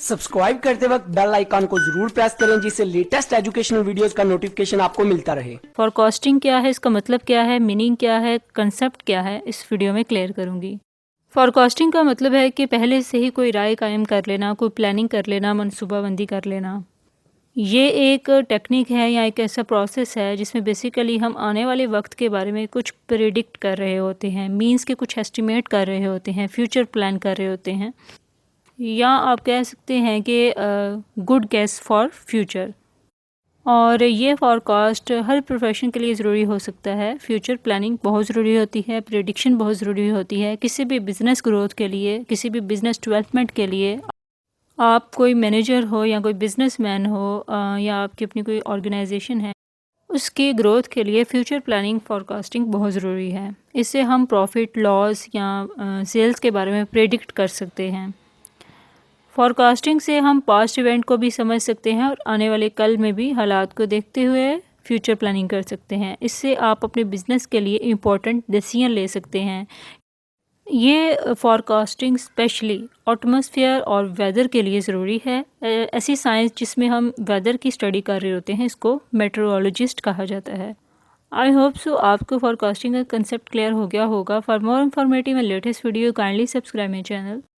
Subscribe करते वक्त bell icon को जरूर प्रेस करें जिससे लेटेस्ट एजुकेशनल वीडियोस का नोटिफिकेशन आपको मिलता रहे। फॉरकास्टिंग क्या है, इसका मतलब क्या है, मीनिंग क्या है, कंसेप्ट क्या है, इस वीडियो में क्लियर करूंगी। फॉरकास्टिंग का मतलब है कि पहले से ही कोई राय कायम कर लेना, कोई प्लानिंग कर लेना, मनसूबाबंदी कर लेना। ये एक टेक्निक है या एक ऐसा प्रोसेस है जिसमें बेसिकली हम आने वाले वक्त के बारे में कुछ प्रिडिक्ट कर रहे होते हैं, मींस के कुछ एस्टिमेट कर रहे होते हैं, फ्यूचर प्लान कर रहे होते हैं, या आप कह सकते हैं कि गुड गेस फॉर फ्यूचर। और ये फॉरकास्ट हर प्रोफेशन के लिए ज़रूरी हो सकता है। फ्यूचर प्लानिंग बहुत ज़रूरी होती है, प्रेडिक्शन बहुत ज़रूरी होती है किसी भी बिज़नेस ग्रोथ के लिए, किसी भी बिज़नेस डेवलपमेंट के लिए। आप कोई मैनेजर हो या कोई बिज़नेसमैन हो या आपकी अपनी कोई ऑर्गेनाइजेशन है, उसकी ग्रोथ के लिए फ्यूचर प्लानिंग फॉरकास्टिंग बहुत ज़रूरी है। इससे हम प्रॉफिट लॉस या सेल्स के बारे में प्रेडिक्ट कर सकते हैं। फॉरकास्टिंग से हम पास्ट इवेंट को भी समझ सकते हैं और आने वाले कल में भी हालात को देखते हुए फ्यूचर प्लानिंग कर सकते हैं। इससे आप अपने बिजनेस के लिए इम्पोर्टेंट डिसीजन ले सकते हैं। ये फॉरकास्टिंग स्पेशली एटमॉस्फेयर और वेदर के लिए ज़रूरी है। ऐसी साइंस जिसमें हम वेदर की स्टडी कर रहे होते हैं, इसको मेट्रोलॉजिस्ट कहा जाता है। आई होप सो आपको फॉरकास्टिंग का कंसेप्ट क्लियर हो गया होगा। For more informative and latest video kindly subscribe my channel.